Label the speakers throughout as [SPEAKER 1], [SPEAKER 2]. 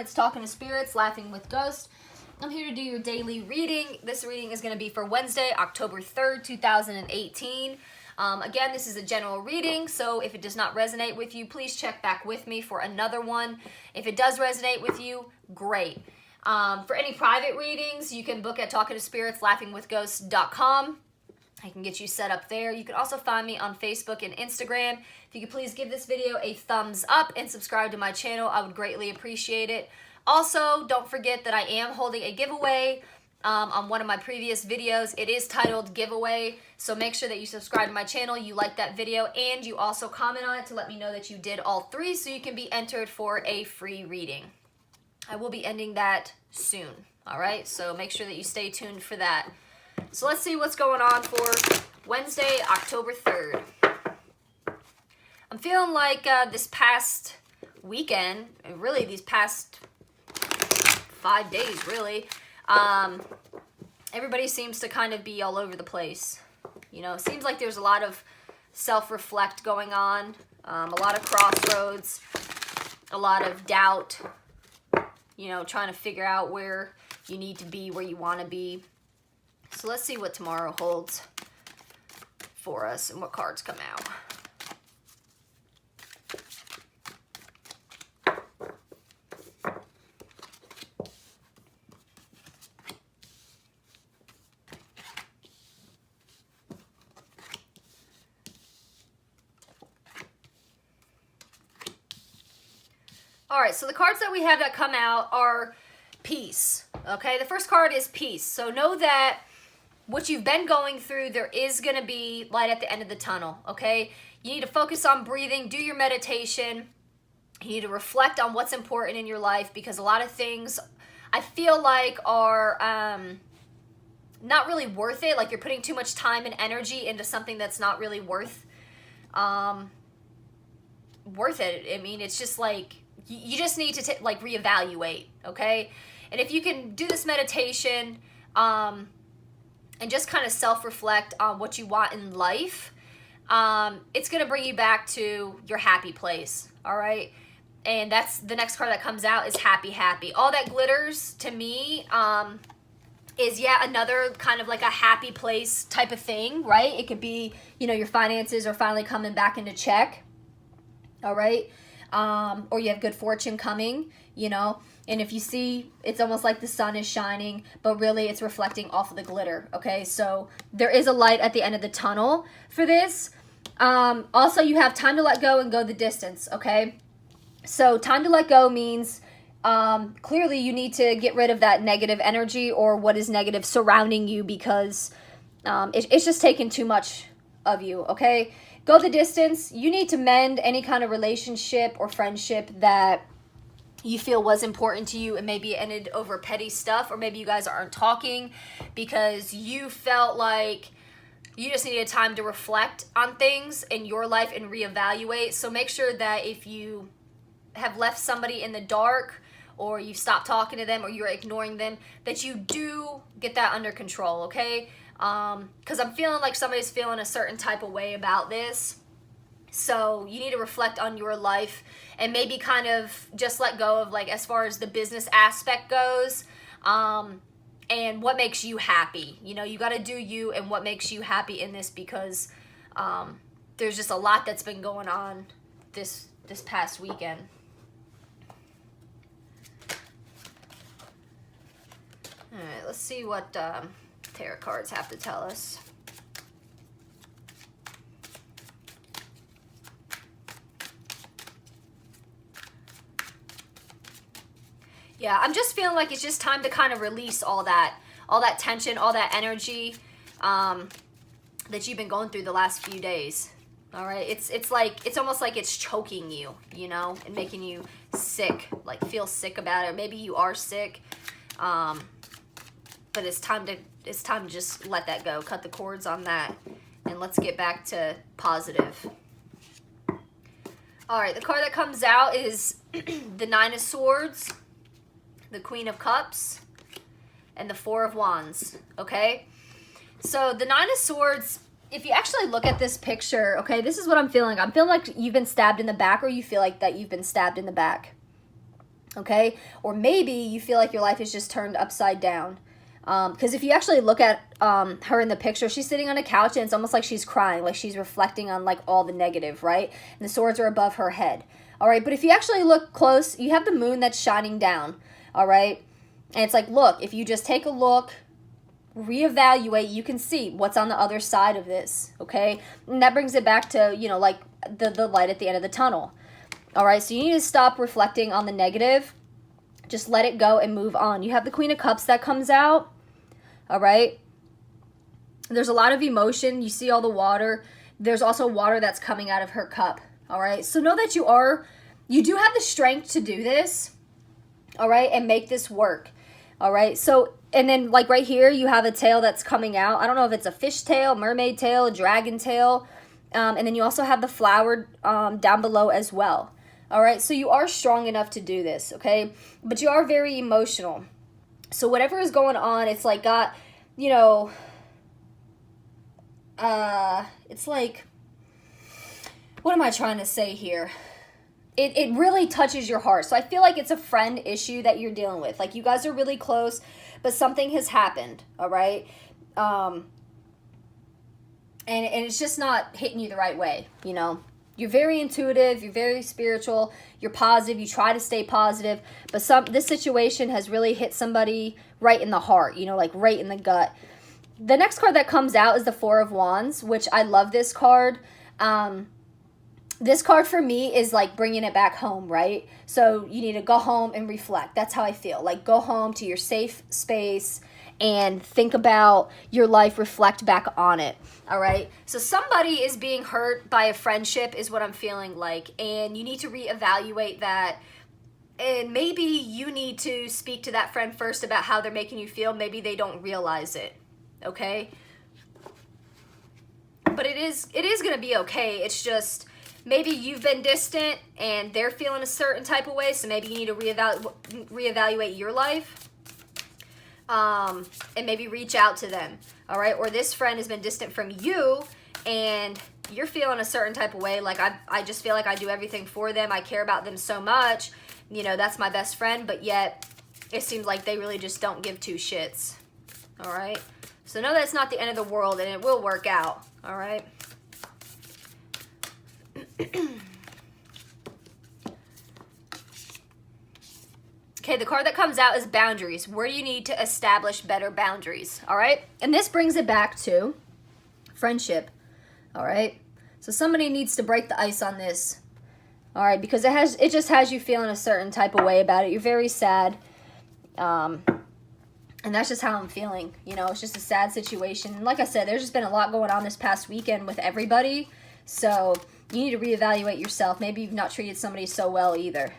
[SPEAKER 1] It's Talking to Spirits, Laughing with Ghosts. I'm here to do your daily reading. This reading is going to be for Wednesday, October 3rd, 2018. Again, this is a general reading, so if it does not resonate with you, please check back with me for another one. If it does resonate with you, great. For any private readings, you can book at talkingtospirits.laughingwithghosts.com. I can get you set up there. You can also find me on Facebook and Instagram. If you could please give this video a thumbs up and subscribe to my channel, I would greatly appreciate it. Also, don't forget that I am holding a giveaway on one of my previous videos. It is titled Giveaway, so make sure that you subscribe to my channel, you like that video, and you also comment on it to let me know that you did all three so you can be entered for a free reading. I will be ending that soon, all right? So make sure that you stay tuned for that. So let's see what's going on for Wednesday, October 3rd. I'm feeling like this past weekend, really these past 5 days, really, everybody seems to kind of be all over the place. You know, it seems like there's a lot of self-reflect going on, a lot of crossroads, a lot of doubt, you know, trying to figure out where you need to be, where you want to be. So let's see what tomorrow holds for us and what cards come out. All right, so the cards that we have that come out are peace, okay? The first card is peace. So know that what you've been going through, there is going to be light at the end of the tunnel, okay? You need to focus on breathing, do your meditation. You need to reflect on what's important in your life because a lot of things I feel like are not really worth it. Like you're putting too much time and energy into something that's not really worth it. I mean, it's just like you just need to like reevaluate, okay? And if you can do this meditation, and just kind of self-reflect on what you want in life, it's going to bring you back to your happy place, all right? And that's the next card that comes out is happy, happy. All that glitters to me is yet another kind of like a happy place type of thing, right? It could be, you know, your finances are finally coming back into check, all right? Or you have good fortune coming, you know? And if you see, it's almost like the sun is shining, but really it's reflecting off of the glitter, okay? So there is a light at the end of the tunnel for this. Also, you have time to let go and go the distance, okay? So time to let go means clearly you need to get rid of that negative energy or what is negative surrounding you because it's just taking too much of you, okay? Go the distance. You need to mend any kind of relationship or friendship that you feel was important to you and maybe it ended over petty stuff, or maybe you guys aren't talking because you felt like you just needed time to reflect on things in your life and reevaluate. So make sure that if you have left somebody in the dark or you've stopped talking to them or you're ignoring them, that you do get that under control, okay? Because I'm feeling like somebody's feeling a certain type of way about this. So you need to reflect on your life and maybe kind of just let go of like as far as the business aspect goes and what makes you happy. You know, you got to do you and what makes you happy in this because there's just a lot that's been going on this past weekend. All right, let's see what tarot cards have to tell us. Yeah, I'm just feeling like it's just time to kind of release all that tension, all that energy that you've been going through the last few days. All right, it's almost like it's choking you, you know, and making you sick, like feel sick about it. Maybe you are sick, but it's time to just let that go, cut the cords on that, and let's get back to positive. All right, the card that comes out is the Nine of Swords, the Queen of Cups, and the Four of Wands, okay? So the Nine of Swords, if you actually look at this picture, okay, this is what I'm feeling. I'm feeling like you've been stabbed in the back or you feel like that you've been stabbed in the back, okay? Or maybe you feel like your life is just turned upside down. Because if you actually look at her in the picture, she's sitting on a couch and it's almost like she's crying, like she's reflecting on like all the negative, right? And the swords are above her head, all right? But if you actually look close, you have the moon that's shining down, all right? And it's like, look, if you just take a look, reevaluate, you can see what's on the other side of this, okay? And that brings it back to, you know, like the light at the end of the tunnel, all right? So you need to stop reflecting on the negative. Just let it go and move on. You have the Queen of Cups that comes out, all right? There's a lot of emotion. You see all the water. There's also water that's coming out of her cup, all right? So know that you do have the strength to do this, all right, and make this work, all right? So, and then like right here, you have a tail that's coming out. I don't know if it's a fish tail, mermaid tail, a dragon tail, and then you also have the flower down below as well, all right? So you are strong enough to do this, okay? But you are very emotional. So whatever is going on, it's like got, you know, it's like, what am I trying to say here? It really touches your heart. So I feel like it's a friend issue that you're dealing with. Like you guys are really close, but something has happened, all right? And it's just not hitting you the right way, you know? You're very intuitive, you're very spiritual, you're positive, you try to stay positive, but this situation has really hit somebody right in the heart, you know, like right in the gut. The next card that comes out is the Four of Wands, which I love this card. This card for me is like bringing it back home, right? So you need to go home and reflect. That's how I feel. Like go home to your safe space and think about your life, reflect back on it, all right? So somebody is being hurt by a friendship is what I'm feeling like, and you need to reevaluate that, and maybe you need to speak to that friend first about how they're making you feel. Maybe they don't realize it, okay? But it is going to be okay. It's just maybe you've been distant and they're feeling a certain type of way, so maybe you need to reevaluate your life. And maybe reach out to them, all right? Or this friend has been distant from you and you're feeling a certain type of way, like I just feel like I do everything for them, I care about them so much, you know, that's my best friend, but yet it seems like they really just don't give two shits, all right? So know that it's not the end of the world and it will work out, all right? Okay, the card that comes out is boundaries. Where do you need to establish better boundaries, all right? And this brings it back to friendship, all right? So somebody needs to break the ice on this, all right? Because it just has you feeling a certain type of way about it. You're very sad, and that's just how I'm feeling. You know, it's just a sad situation. And like I said, there's just been a lot going on this past weekend with everybody, so you need to reevaluate yourself. Maybe you've not treated somebody so well either.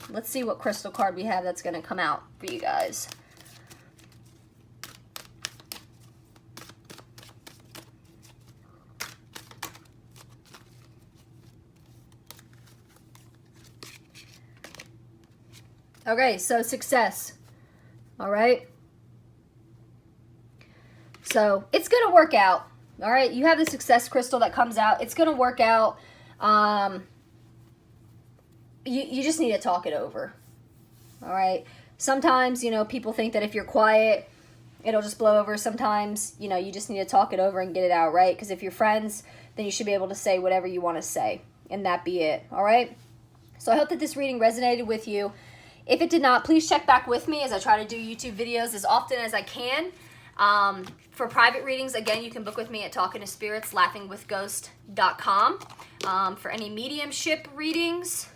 [SPEAKER 1] Let's see what crystal card we have that's going to come out for you guys. Okay, so success. All right. So it's going to work out. All right. You have the success crystal that comes out. It's going to work out. You just need to talk it over, all right? Sometimes, you know, people think that if you're quiet, it'll just blow over. Sometimes, you know, you just need to talk it over and get it out, right? Because if you're friends, then you should be able to say whatever you want to say, and that be it, all right? So I hope that this reading resonated with you. If it did not, please check back with me as I try to do YouTube videos as often as I can. For private readings, again, you can book with me at talkingtospirits.laughingwithghost.com. For any mediumship readings,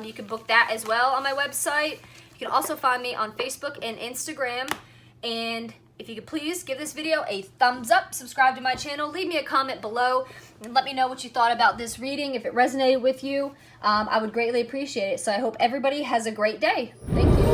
[SPEAKER 1] you can book that as well on my website. You can also find me on Facebook and Instagram. And if you could please give this video a thumbs up, subscribe to my channel, leave me a comment below, and let me know what you thought about this reading. If it resonated with you, I would greatly appreciate it. So I hope everybody has a great day. Thank you.